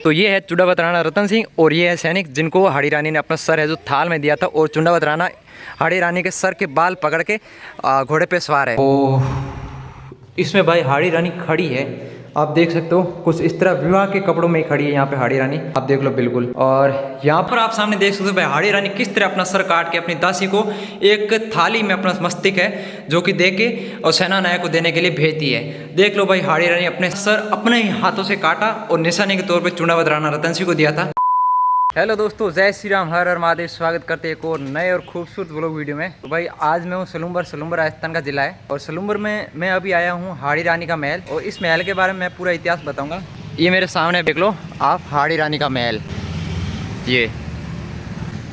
तो ये है चुंडावत राणा रतन सिंह और ये है सैनिक जिनको हाड़ी रानी ने अपना सर है जो थाल में दिया था। और चुंडावत राणा हाड़ी रानी के सर के बाल पकड़ के घोड़े पे सवार है। तो इसमें भाई हाड़ी रानी खड़ी है, आप देख सकते हो कुछ इस तरह विवाह के कपड़ों में ही खड़ी है यहाँ पे हाड़ी रानी, आप देख लो बिल्कुल। और यहाँ पर आप सामने देख सकते हो भाई हाड़ी रानी किस तरह अपना सर काट के अपनी दासी को एक थाली में अपना मस्तिष्क है जो कि दे के और सेना नायक को देने के लिए भेजती है। देख लो भाई हाड़ी रानी अपने सर अपने ही हाथों से काटा और निशाने के तौर पर चुंडावत राणा रतन सिंह को दिया था। हेलो दोस्तों, जय श्री राम, हर हर महादेव। स्वागत करते हैं एक और नए और खूबसूरत ब्लॉग वीडियो में। तो भाई आज मैं हूँ सलूम्बर राजस्थान का जिला है और सलूम्बर में मैं अभी आया हूँ हाड़ी रानी का महल। और इस महल के बारे में मैं पूरा इतिहास बताऊंगा। ये मेरे सामने देख लो आप, हाड़ी रानी का महल। ये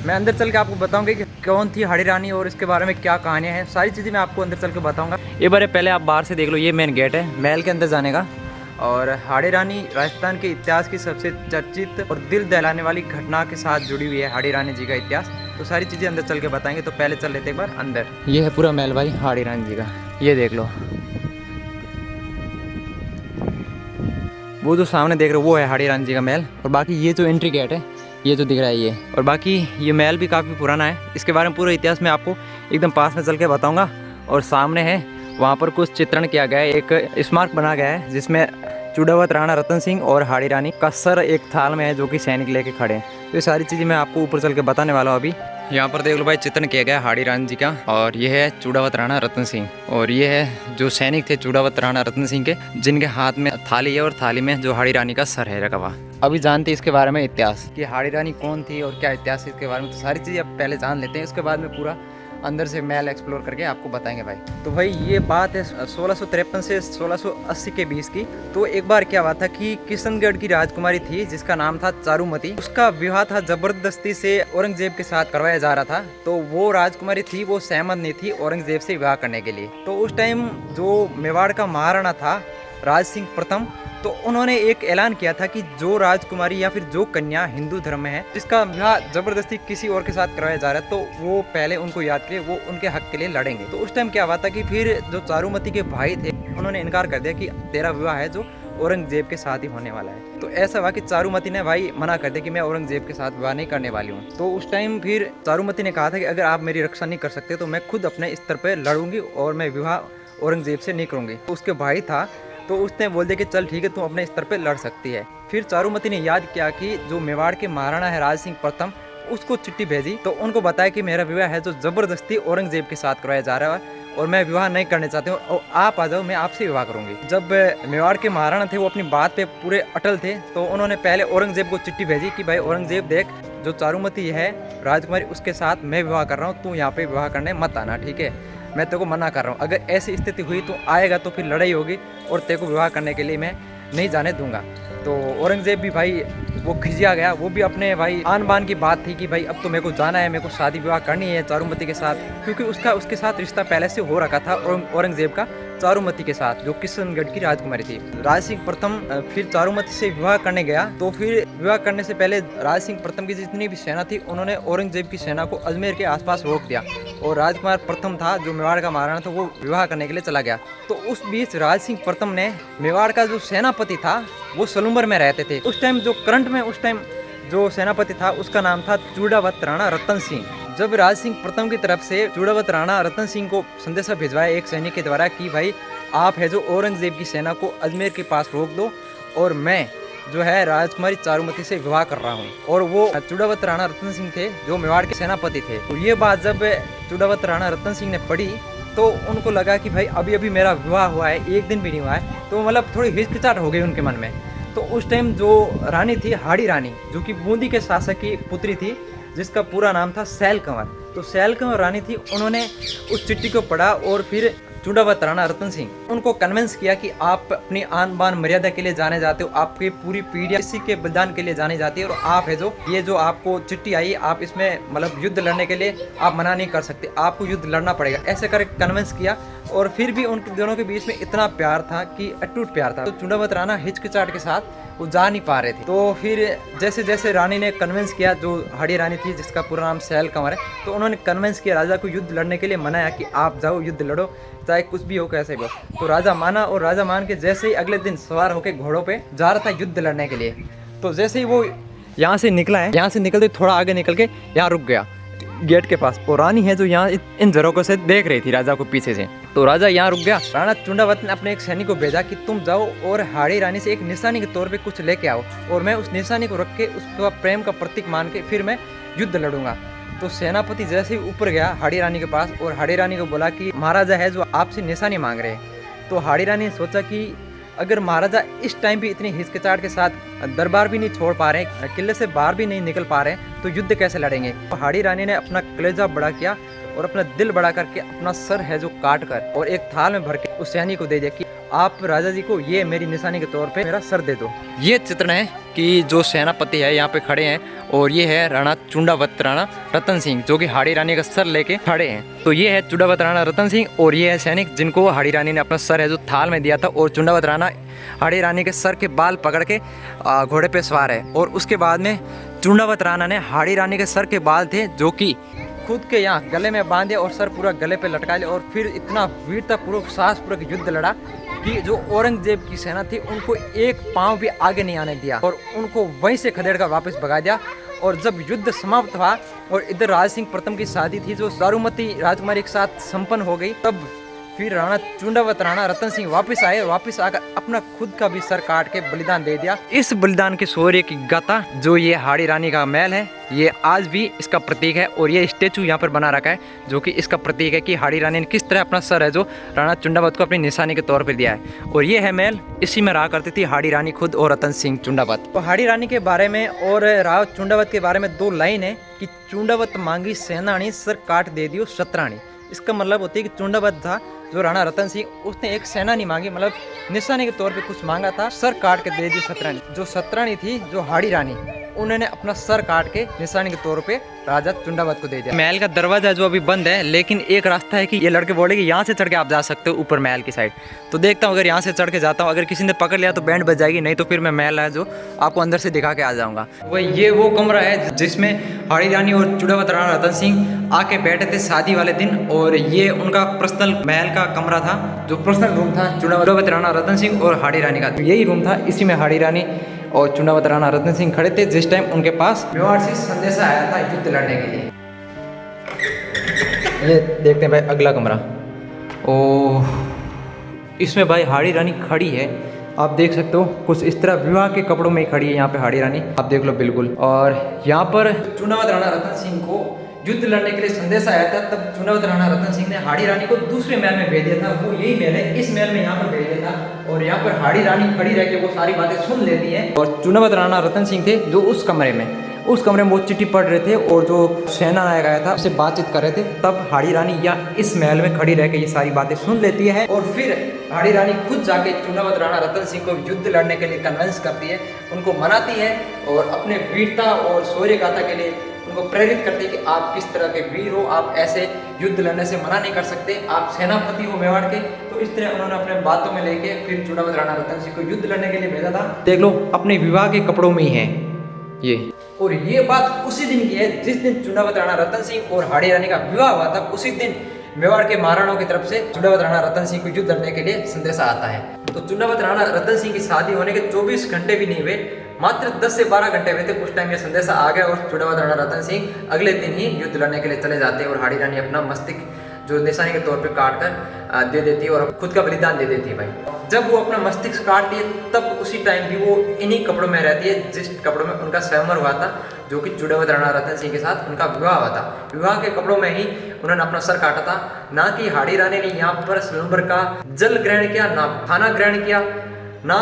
मैं अंदर चल के आपको बताऊंगा कि कौन थी हाड़ी रानी और इसके बारे में क्या कहानियाँ हैं, सारी चीज़ें मैं आपको अंदर चल के बताऊँगा। ये बारे पहले आप बाहर से देख लो, ये मेन गेट है महल के अंदर जाने का। और हाड़ी रानी राजस्थान के इतिहास की सबसे चर्चित और दिल दहलाने वाली घटना के साथ जुड़ी हुई है हाड़ी रानी जी का इतिहास। तो सारी चीज़ें अंदर चल के बताएंगे। तो पहले चल लेते एक बार अंदर। ये है पूरा महल भाई हाड़ी रानी जी का, ये देख लो। वो जो सामने देख रहे हो वो है हाड़ी रानी जी का महल। और बाकी ये जो एंट्री गेट है ये जो दिख रहा है ये। और बाकी ये महल भी काफ़ी पुराना है, इसके बारे में पूरा इतिहास मैं आपको एकदम पास में चल के बताऊँगा। और सामने है वहाँ पर कुछ चित्रण किया गया है, एक स्मारक बना गया है जिसमें चुंडावत राणा रतन सिंह और हाड़ी रानी का सर एक थाल में है जो कि सैनिक लेके खड़े हैं। तो ये सारी चीज़ें मैं आपको ऊपर चल के बताने वाला हूँ अभी। यहाँ पर देख लो भाई चित्रण किया गया है हाड़ी रानी जी का। और ये है चुंडावत राणा रतन सिंह और ये है जो सैनिक थे चुंडावत राणा रतन सिंह के, जिनके हाथ में थाली है और थाली में जो हाड़ी रानी का सर है रखा हुआ। अभी जानते इसके बारे में इतिहास कि हाड़ी रानी कौन थी और क्या इतिहास है इसके बारे में। तो सारी चीज़ें अब पहले जान लेते हैं, उसके बाद में पूरा अंदर से महल एक्सप्लोर करके आपको बताएंगे भाई। तो भाई ये बात है 1653 से 1680 के बीच की। तो एक बार क्या हुआ था कि किशनगढ़ की राजकुमारी थी जिसका नाम था चारुमती। उसका विवाह था जबरदस्ती से औरंगजेब के साथ करवाया जा रहा था। तो वो राजकुमारी थी, वो सहमत नहीं थी औरंगजेब से विवाह करने के लिए। तो उस टाइम जो मेवाड़ का महाराणा था राज सिंह प्रथम, तो उन्होंने एक ऐलान किया था कि जो राजकुमारी या फिर जो कन्या हिंदू धर्म में है जिसका विवाह जबरदस्ती किसी और के साथ करवाया जा रहा है, तो वो पहले उनको याद करिए, वो उनके हक के लिए लड़ेंगे। तो उस टाइम क्या हुआ था कि फिर जो चारुमती के भाई थे उन्होंने इनकार कर दिया कि तेरा विवाह है जो औरंगजेब के साथ ही होने वाला है। तो ऐसा हुआ कि चारुमती ने भाई मना कर दिया कि मैं औरंगजेब के साथ विवाह नहीं करने वाली हूँ। तो उस टाइम फिर चारुमती ने कहा था कि अगर आप मेरी रक्षा नहीं कर सकते तो मैं खुद अपने स्तर पर लड़ूंगी और मैं विवाह औरंगजेब से नहीं करूँगी। तो उसके भाई था तो उसने बोल दिया कि चल ठीक है, तू अपने स्तर पे लड़ सकती है। फिर चारुमती ने याद किया कि जो मेवाड़ के महाराणा है राज सिंह प्रथम, उसको चिट्ठी भेजी तो उनको बताया कि मेरा विवाह है जो जबरदस्ती औरंगजेब के साथ करवाया जा रहा है और मैं विवाह नहीं करने चाहती हूँ और आप आ जाओ, मैं आपसे विवाह करूंगी। जब मेवाड़ के महाराणा थे वो अपनी बात पे पूरे अटल थे, तो उन्होंने पहले औरंगजेब को चिट्ठी भेजी कि भाई औरंगजेब देख, जो चारुमती है राजकुमारी उसके साथ मैं विवाह कर रहा हूँ, तू यहाँ पे विवाह करने मत आना, ठीक है, मैं तेरे को मना कर रहा हूँ। अगर ऐसी स्थिति हुई तो आएगा तो फिर लड़ाई होगी और तेरे को विवाह करने के लिए मैं नहीं जाने दूंगा। तो औरंगजेब भी भाई वो खिसिया गया, वो भी अपने भाई आन बान की बात थी कि भाई अब तो मेरे को जाना है, मेरे को शादी विवाह करनी है चारुमती के साथ, क्योंकि उसके साथ रिश्ता पहले से हो रखा था औरंगजेब का चारुमती के साथ जो किशनगढ़ की राजकुमारी थी। राज सिंह प्रथम फिर चारुमती से विवाह करने गया। तो फिर विवाह करने से पहले राज सिंह प्रथम की जितनी भी सेना थी उन्होंने औरंगजेब की सेना को अजमेर के आसपास रोक दिया और राजकुमार प्रथम था जो मेवाड़ का महाराणा था वो विवाह करने के लिए चला गया। तो उस बीच राज सिंह प्रथम ने मेवाड़ का जो सेनापति था वो सलूम्बर में रहते थे उस टाइम, जो करंट में उस टाइम जो सेनापति था उसका नाम था चुंडावत राणा रतन सिंह। जब राज सिंह प्रथम की तरफ से चुंडावत राणा रतन सिंह को संदेशा भिजवाया एक सैनिक के द्वारा कि भाई आप है जो औरंगजेब की सेना को अजमेर के पास रोक दो और मैं जो है राजकुमारी चारुमती से विवाह कर रहा हूँ। और वो चुंडावत राणा रतन सिंह थे जो मेवाड़ के सेनापति थे। तो ये बात जब चुंडावत राणा रतन सिंह ने पढ़ी तो उनको लगा कि भाई अभी अभी मेरा विवाह हुआ है, एक दिन भी नहीं हुआ है, तो मतलब थोड़ी हिचकिचाहट हो गई उनके मन में। तो उस टाइम जो रानी थी हाड़ी रानी, जो कि बूंदी के शासक की पुत्री थी जिसका पूरा नाम था सैल कंवर, तो सैल कंवर रानी थी, उन्होंने उस चिट्ठी को पढ़ा और फिर चुंडावत राणा रतन सिंह उनको कन्विंस किया कि आप अपनी आन बान मर्यादा के लिए जाने जाते हो, आपकी पूरी पीढ़ी इसी के बलिदान के लिए जाने जाती है और आप है जो ये जो आपको चिट्ठी आई आप इसमें मतलब युद्ध लड़ने के लिए आप मना नहीं कर सकते, आपको युद्ध लड़ना पड़ेगा, ऐसे करके कन्विंस किया। और फिर भी उन दोनों के बीच में इतना प्यार था कि अटूट प्यार था। तो चुंडावत राणा हिचकिचाहट के साथ वो जा नहीं पा रहे थे। तो फिर जैसे जैसे रानी ने कन्विंस किया, जो हाड़ी रानी थी जिसका पूरा नाम सैल कंवर है, तो उन्होंने कन्विंस किया राजा को युद्ध लड़ने के लिए, मनाया कि आप जाओ युद्ध लड़ो, चाहे कुछ भी हो कैसे भी हो। तो राजा माना और राजा मान के जैसे ही अगले दिन सवार होकर घोड़ों पे जा रहा था युद्ध लड़ने के लिए, तो जैसे ही वो यहाँ से निकला है, यहाँ से निकलते थोड़ा आगे निकल के यहाँ रुक गया गेट के पास। और रानी है जो यहाँ इन झरोकों से देख रही थी राजा को पीछे से। तो राजा यहाँ रुक गया। राणा चुंडावत ने अपने एक सैनिक को भेजा कि तुम जाओ और हाड़ी रानी से एक निशानी के तौर पे कुछ लेके आओ, और मैं उस निशानी को रख के उसका प्रेम का प्रतीक मान के फिर मैं युद्ध लड़ूंगा। तो सेनापति जैसे ही ऊपर गया हाड़ी रानी के पास और हाड़ी रानी को बोला कि महाराजा है जो आपसे निशानी मांग रहे हैं। तो हाड़ी रानी ने सोचा कि अगर महाराजा इस टाइम भी इतनी हिचकिचाहट के साथ दरबार भी नहीं छोड़ पा रहे, किले से बाहर भी नहीं निकल पा रहे, तो युद्ध कैसे लड़ेंगे। तो हाड़ी रानी ने अपना कलेजा बड़ा किया और अपना दिल बड़ा करके अपना सर है जो काट कर और एक थाल में भर के उस सैनिक को दे दिया कि आप राजा जी को ये मेरी निशानी के तौर पे मेरा सर दे दो। ये चित्रण है कि जो सेनापति है यहाँ पे खड़े हैं, और ये है राणा चुंडावत राणा रतन सिंह जो कि हाड़ी रानी का सर लेके खड़े हैं। तो ये है चुंडावत राणा रतन सिंह और ये है सैनिक जिनको हाड़ी रानी ने अपना सर है जो थाल में दिया था। और चुंडावत राणा हाड़ी रानी के सर के बाल पकड़ के घोड़े पे सवार है। और उसके बाद में चुंडावत राणा ने हाड़ी रानी के सर के बाल थे जो कि खुद के यहाँ गले में बांधे और सर पूरा गले पे लटका लिया, और फिर इतना वीरतापूर्वक साहसपूर्वक युद्ध लड़ा कि जो औरंगजेब की सेना थी उनको एक पांव भी आगे नहीं आने दिया और उनको वहीं से खदेड़ कर वापस भगा दिया। और जब युद्ध समाप्त हुआ और इधर राज सिंह प्रथम की शादी थी जो दारूमती राजकुमारी के साथ संपन्न हो गई, तब फिर राणा चुंडावत राणा रतन सिंह वापस आए और वापस आकर अपना खुद का भी सर काट के बलिदान दे दिया। इस बलिदान के शौर्य की गाथा जो ये हाड़ी रानी का महल है, ये आज भी इसका प्रतीक है। और ये स्टेचू यहाँ पर बना रखा है जो कि इसका प्रतीक है कि हाड़ी रानी ने किस तरह अपना सर है जो राणा चुंडावत को अपनी निशानी के तौर पर दिया है। और ये है महल, इसी में रहा करती थी हाड़ी रानी खुद और रतन सिंह चुंडावत। तो हाड़ी रानी के बारे में और राव चुंडावत के बारे में दो लाइन है कि चुंडावत मांगी सेनानी सर काट दे दियो शतरानी। इसका मतलब होती है कि चुंडावत था जो राणा रतन सिंह, उसने एक सेना नहीं मांगी, मतलब निशानी के तौर पे कुछ मांगा था, सर काट के दे दी शतरानी। जो शतरानी थी जो हाड़ी रानी, उन्होंने अपना सर काट के निशानी के तौर पे राजा चुंडावत को दे दिया। महल का दरवाजा जो अभी बंद है, लेकिन एक रास्ता है कि ये लड़के बोले कि यहाँ से चढ़ के आप जा सकते हो ऊपर महल की साइड। तो देखता हूँ अगर यहाँ से चढ़ के जाता हूँ, अगर किसी ने पकड़ लिया तो बैंड बज जाएगी, नहीं तो फिर मैं महल है जो आपको अंदर से दिखा के आ जाऊँगा। वही ये वो कमरा है जिसमें हाड़ी रानी और चुंडावत राणा रतन सिंह आके बैठे थे शादी वाले दिन, और ये उनका पर्सनल महल का कमरा था जो पर्सनल रूम था चुंडावत राणा रतन सिंह और हाड़ी रानी का। यही रूम था, इसी में हाड़ी रानी और चुंडावत राणा रतन सिंह खड़े थे जिस टाइम उनके पास मेवाड़ से संदेशा आया था युद्ध लड़ने के लिए। ये देखते हैं भाई अगला कमरा। ओ इसमें भाई हाड़ी रानी खड़ी है, आप देख सकते हो कुछ इस तरह विवाह के कपड़ों में ही खड़ी है यहाँ पे हाड़ी रानी, आप देख लो बिल्कुल। और यहाँ पर चुंडावत राणा रतन सिंह को युद्ध लड़ने के लिए संदेश आया था, तब चुंडावत राणा रतन सिंह ने हाड़ी रानी को दूसरे महल में भेज दिया था। वो यही महल है, इस महल में यहाँ पर भेज दिया था, और यहाँ पर हाड़ी रानी खड़ी रह के वो सारी बातें सुन लेती है। और चुंडावत राणा रतन सिंह थे जो उस कमरे में वो चिट्ठी पढ़ रहे थे और जो सेना नायक आया था उससे बातचीत कर रहे थे, तब हाड़ी रानी या इस महल में खड़ी रह के ये सारी बातें सुन लेती है। और फिर हाड़ी रानी खुद जाके चुंडावत राणा रतन सिंह को युद्ध लड़ने के लिए कन्विंस करती है, उनको मनाती है और अपने वीरता और शौर्य गाथा के लिए उनको प्रेरित करती है कि आप किस तरह के वीर हो, आप ऐसे युद्ध लड़ने से मना नहीं कर सकते, आप सेनापति हो मेवाड़ के। तो इस तरह उन्होंने अपने बातों में लेके फिर चुंडावत राणा रतन सिंह को युद्ध लड़ने के लिए भेजा था। देख लो अपने विवाह के कपड़ों में ही है ये। और ये बात उसी दिन की है जिस दिन चुंडावत राणा रतन सिंह और हाड़ी रानी का विवाह हुआ था। उसी दिन मेवाड़ के महाराणाओं की तरफ से चुंडावत राणा रतन सिंह को युद्ध लड़ने के लिए संदेशा आता है। तो चुंडावत राणा रतन सिंह की शादी होने के 24 घंटे भी नहीं हुए, मात्र 10 से 12 घंटे हुए थे, उस टाइम ये संदेशा आ गया और चुंडावत राणा रतन सिंह अगले दिन ही युद्ध लड़ने के लिए चले जाते हैं। और हाड़ी रानी अपना मस्तिष्क जो निशानी के तौर पे काट कर दे देती है और खुद का बलिदान दे देती है भाई। जब वो अपना मस्तिष्क काटती है तब उसी टाइम भी वो इन्हीं कपड़ों में रहती है जिस कपड़ों में उनका स्वयंवर हुआ था, जो कि चुंडावत राणा रतन सिंह के साथ उनका विवाह हुआ था। विवाह के कपड़ों में ही उन्होंने अपना सर काटा था, ना कि हाड़ी रानी ने यहाँ पर स्वयंवर का जल ग्रहण किया, ना खाना ग्रहण किया, ना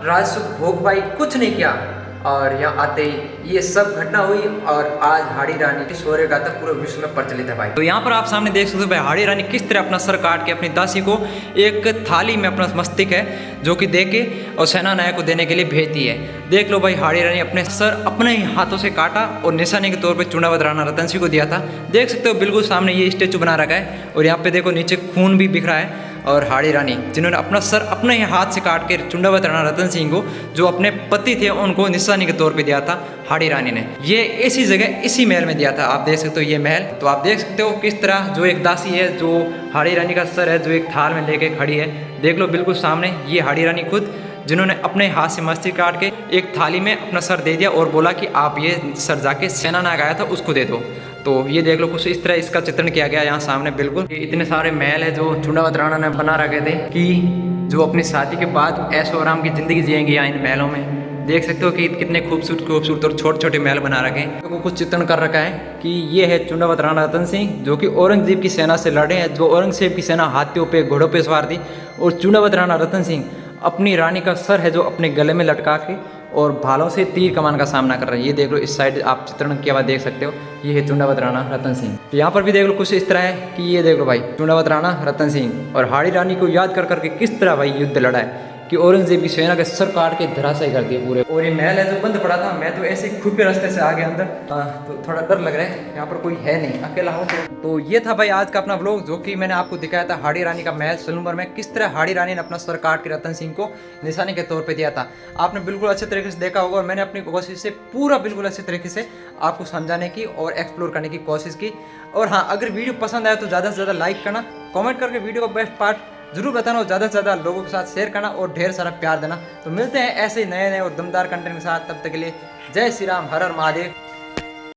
राजसुख भोग पाई, कुछ नहीं किया। और यहाँ आते ही ये सब घटना हुई और आज हाड़ी रानी की शौर्य गाथा पूरे विश्व में प्रचलित है भाई। तो यहाँ पर आप सामने देख सकते हो भाई हाड़ी रानी किस तरह अपना सर काट के अपनी दासी को एक थाली में अपना मस्तिष्क है जो कि दे के और सेना नायक को देने के लिए भेजती है। देख लो भाई हाड़ी रानी अपने सर अपने ही हाथों से काटा और निशाने के तौर पर चुंडावत राणा रतन सिंह को दिया था। देख सकते हो बिल्कुल सामने ये स्टेचू बना रखा है और यहाँ पे देखो नीचे खून भी बिखरा है। और हाड़ी रानी जिन्होंने अपना सर अपने ही हाथ से काट के चुंडावत राणा रतन सिंह को जो अपने पति थे उनको निशानी के तौर पे दिया था हाड़ी रानी ने। ये इसी जगह इसी महल में दिया था, आप देख सकते हो ये महल। तो आप देख सकते हो किस तरह जो एक दासी है जो हाड़ी रानी का सर है जो एक थाल में लेके खड़ी है। देख लो बिल्कुल सामने ये हाड़ी रानी खुद जिन्होंने अपने हाथ से मछली काट के एक थाली में अपना सर दे दिया और बोला कि आप ये सर जाके सेना नायक आया था उसको दे दो। तो ये देख लो कुछ इस तरह इसका चित्रण किया गया यहाँ सामने। बिल्कुल इतने सारे महल है जो चुंडावत राणा ने बना रखे थे कि जो अपनी शादी के बाद ऐशो आराम की जिंदगी जिएंगे यहाँ इन महलों में। देख सकते हो कि कितने खूबसूरत खूबसूरत और छोटे छोटे महल बना रखे हैं। तो कुछ चित्रण कर रखा है कि ये है चुंडावत राणा रतन सिंह जो कि औरंगजेब की सेना से लड़े हैं। जो औरंगजेब की सेना हाथियों पे घोड़ों पे सवार थी और चुंडावत राणा रतन सिंह अपनी रानी का सर है जो अपने गले में लटका के और भालों से तीर कमान का सामना कर रहे हैं। ये देख लो इस साइड आप चित्रण किया हुआ देख सकते हो, ये है चुंडावत राणा रतन सिंह। तो यहाँ पर भी देख लो कुछ इस तरह है कि ये देख लो भाई चुंडावत राणा रतन सिंह और हाड़ी रानी को याद कर करके किस तरह भाई युद्ध लड़ा है कि औरंगजेब की सेना के सर काट के धराशायी कर दिए पूरे। और ये महल है जो बंद पड़ा था, मैं तो ऐसे खुफिया रास्ते से आ गया अंदर। तो थोड़ा डर लग रहा है, यहाँ पर कोई है नहीं, अकेला हूँ। तो ये था भाई आज का अपना व्लॉग जो कि मैंने आपको दिखाया था हाड़ी रानी का महल सलूमर में, किस तरह हाड़ी रानी ने अपना सर काट के रतन सिंह को निशाने के तौर पर दिया था। आपने बिल्कुल अच्छे तरीके से देखा होगा और मैंने अपनी कोशिश से पूरा बिल्कुल अच्छे तरीके से आपको समझाने की और एक्सप्लोर करने की कोशिश की। और हाँ, अगर वीडियो पसंद आया तो ज़्यादा से ज़्यादा लाइक करना, कमेंट करके वीडियो का बेस्ट पार्ट जरूर बताना और ज़्यादा से ज़्यादा लोगों के साथ शेयर करना और ढेर सारा प्यार देना। तो मिलते हैं ऐसे नए नए और दमदार कंटेंट के साथ, तब तक के लिए जय श्री राम, हर हर महादेव।